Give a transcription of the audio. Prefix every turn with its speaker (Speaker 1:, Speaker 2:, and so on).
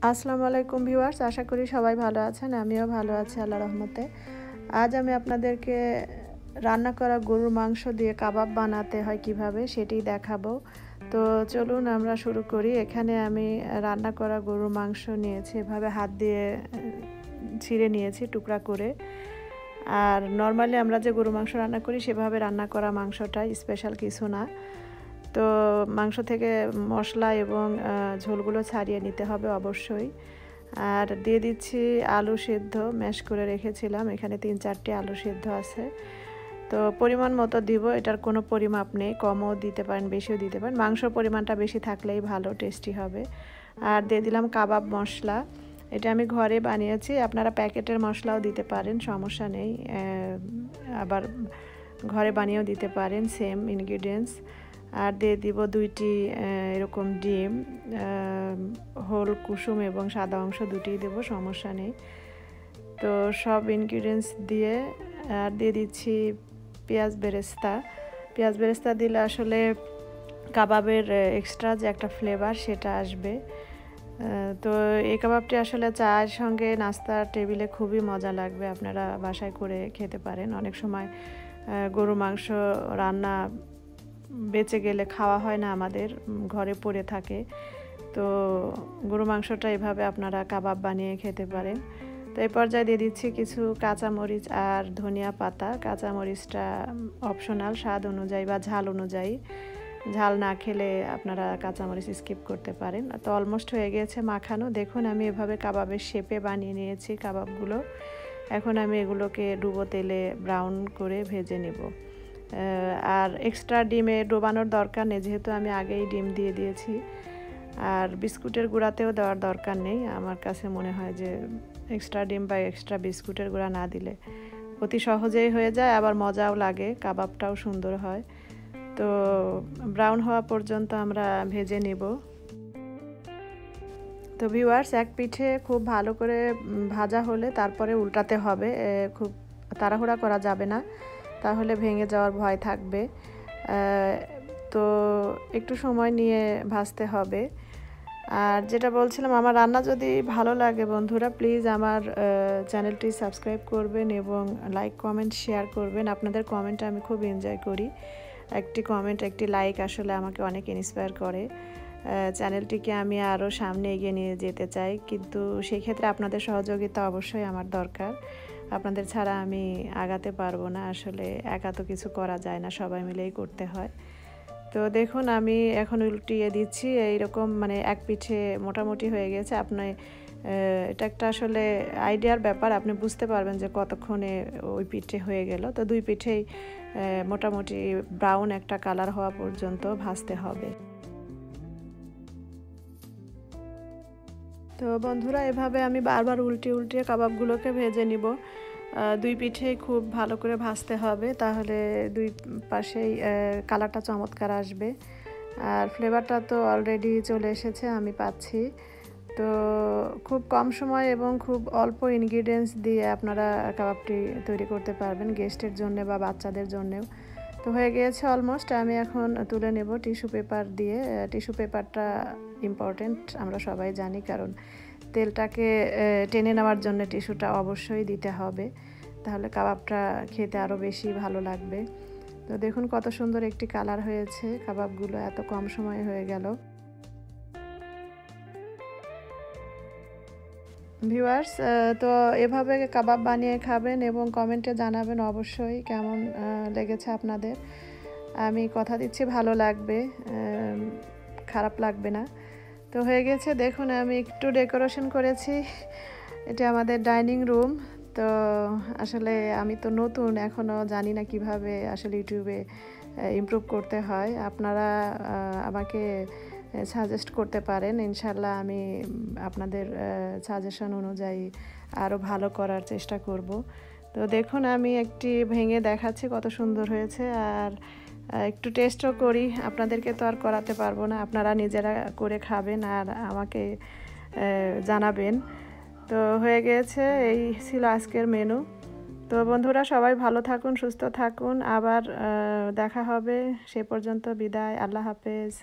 Speaker 1: আসসালামু আলাইকুম ভিউয়ার্স, আশা করি সবাই ভালো আছেন। আমিও ভালো আছি আল্লাহর রহমতে। আজ আমি আপনাদেরকে রান্না করা গরুর মাংস দিয়ে কাবাব বানাতে হয় কিভাবে সেটি দেখাবো। তো চলুন আমরা শুরু করি। এখানে আমি রান্না করা গরুর মাংস নিয়েছি, এভাবে হাত দিয়ে ছিঁড়ে নিয়েছি টুকরা করে। আর নর্মালি আমরা যে গরু মাংস রান্না করি সেভাবে রান্না করা মাংসটা, স্পেশাল কিছু না। তো মাংস থেকে মশলা এবং ঝোলগুলো ছাড়িয়ে নিতে হবে অবশ্যই। আর দিয়ে দিচ্ছি আলু সেদ্ধ, ম্যাশ করে রেখেছিলাম, এখানে 3-4টি আলু সেদ্ধ আছে। তো পরিমাণ মতো দিব, এটার কোনো পরিমাপ নেই, কমও দিতে পারেন বেশিও দিতে পারেন, মাংসর পরিমাণটা বেশি থাকলেই ভালো, টেস্টি হবে। আর দিয়ে দিলাম কাবাব মশলা, এটা আমি ঘরে বানিয়েছি, আপনারা প্যাকেটের মশলাও দিতে পারেন, সমস্যা নেই। আবার ঘরে বানিয়েও দিতে পারেন, সেম ইনগ্রিডিয়েন্টস। আর দিয়ে দিব 2টি এরকম ডিম, হোল কুসুম এবং সাদা অংশ দুটিই দেবো, সমস্যা নেই। তো সব ইনগ্রিডিয়েন্টস দিয়ে আর দিয়ে দিচ্ছি পেঁয়াজ বেরেস্তা দিলে আসলে কাবাবের এক্সট্রা যে একটা ফ্লেভার সেটা আসবে। তো এই কাবাবটি আসলে চায়ের সঙ্গে নাস্তার টেবিলে খুবই মজা লাগবে, আপনারা বাসায় করে খেতে পারেন। অনেক সময় গরু মাংস রান্না বেঁচে গেলে খাওয়া হয় না, আমাদের ঘরে পড়ে থাকে। তো গরু মাংসটা এভাবে আপনারা কাবাব বানিয়ে খেতে পারেন। তো এই পর্যায়ে দিয়ে দিচ্ছি কিছু কাঁচামরিচ আর ধনিয়া পাতা। কাঁচামরিচটা অপশনাল, স্বাদ অনুযায়ী বা ঝাল অনুযায়ী, ঝাল না খেলে আপনারা কাঁচামরিচ স্কিপ করতে পারেন। তো অলমোস্ট হয়ে গিয়েছে মাখানো, দেখুন আমি এভাবে কাবাবের শেপে বানিয়ে নিয়েছি কাবাবগুলো। এখন আমি এগুলোকে ডুবো তেলে ব্রাউন করে ভেজে নেব। আর এক্সট্রা ডিমে ডোবানোর দরকার নেই, যেহেতু আমি আগেই ডিম দিয়ে দিয়েছি। আর বিস্কুটের গুঁড়াতেও দেওয়ার দরকার নেই, আমার কাছে মনে হয় যে এক্সট্রা ডিম বা এক্সট্রা বিস্কুটের গুঁড়া না দিলে অতি সহজেই হয়ে যায়, আবার মজাও লাগে, কাবাবটাও সুন্দর হয়। তো ব্রাউন হওয়া পর্যন্ত আমরা ভেজে নেব। তো ভিউয়ার্স, এক পিঠে খুব ভালো করে ভাজা হলে তারপরে উল্টাতে হবে, খুব তাড়াহুড়া করা যাবে না, তাহলে ভেঙে যাওয়ার ভয় থাকবে। তো একটু সময় নিয়ে ভাজতে হবে। আর যেটা বলছিলাম, আমার রান্না যদি ভালো লাগে বন্ধুরা, প্লিজ আমার চ্যানেলটি সাবস্ক্রাইব করবেন এবং লাইক কমেন্ট শেয়ার করবেন। আপনাদের কমেন্ট আমি খুব এনজয় করি, একটি কমেন্ট একটি লাইক আসলে আমাকে অনেক ইন্সপায়ার করে। চ্যানেলটিকে আমি আরও সামনে এগিয়ে নিয়ে যেতে চাই, কিন্তু সেই ক্ষেত্রে আপনাদের সহযোগিতা অবশ্যই আমার দরকার। আপনাদের ছাড়া আমি আগাতে পারবো না, আসলে একা তো কিছু করা যায় না, সবাই মিলেই করতে হয়। তো দেখুন আমি এখন উল্টিয়ে দিচ্ছি, এইরকম মানে এক পিঠে মোটামুটি হয়ে গেছে। আপনি এটা একটা আসলে আইডিয়ার ব্যাপার, আপনি বুঝতে পারবেন যে কতক্ষণে ওই পিঠে হয়ে গেল। তো দুই পিঠেই মোটামুটি ব্রাউন একটা কালার হওয়া পর্যন্ত ভাজতে হবে। তো বন্ধুরা, এভাবে আমি বারবার উল্টিয়ে কাবাবগুলোকে ভেজে নিব। দুই পিঠেই খুব ভালো করে ভাজতে হবে, তাহলে দুই পাশেই কালারটা চমৎকার আসবে। আর ফ্লেভারটা তো অলরেডি চলে এসেছে, আমি পাচ্ছি। তো খুব কম সময় এবং খুব অল্প ইনগ্রিডিয়েন্টস দিয়ে আপনারা কাবাবটি তৈরি করতে পারবেন, গেস্টের জন্য বা বাচ্চাদের জন্যেও। তো হয়ে গিয়েছে অলমোস্ট, আমি এখন তুলে নেব টিস্যু পেপার দিয়ে। টিস্যু পেপারটা ইম্পর্টেন্ট, আমরা সবাই জানি, কারণ তেলটাকে টেনে নেওয়ার জন্য টিস্যুটা অবশ্যই দিতে হবে, তাহলে কাবাবটা খেতে আরও বেশি ভালো লাগবে। তো দেখুন কত সুন্দর একটি কালার হয়েছে, কাবাবগুলো এত কম সময়ে হয়ে গেল। ভিউয়ার্স, তো এভাবে কাবাব বানিয়ে খাবেন এবং কমেন্টে জানাবেন অবশ্যই কেমন লেগেছে আপনাদের। আমি কথা দিচ্ছি ভালো লাগবে, খারাপ লাগবে না। তো হয়ে গেছে, দেখুন আমি একটু ডেকোরেশন করেছি, এটা আমাদের ডাইনিং রুম। তো আসলে আমি তো নতুন, এখনও জানি না কিভাবে আসলে ইউটিউবে ইমপ্রুভ করতে হয়, আপনারা আমাকে সাজেস্ট করতে পারেন, ইনশাল্লাহ আমি আপনাদের সাজেশন অনুযায়ী আরও ভালো করার চেষ্টা করব। তো দেখুন আমি একটি ভেঙে দেখাচ্ছি কত সুন্দর হয়েছে, আর একটু টেস্টও করি, আপনাদেরকে তো আর করাতে পারবো না, আপনারা নিজেরা করে খাবেন আর আমাকে জানাবেন। তো হয়ে গিয়েছে, এই ছিল আজকের মেনু। তো বন্ধুরা, সবাই ভালো থাকুন, সুস্থ থাকুন, আবার দেখা হবে, সে পর্যন্ত বিদায়, আল্লাহ হাফেজ।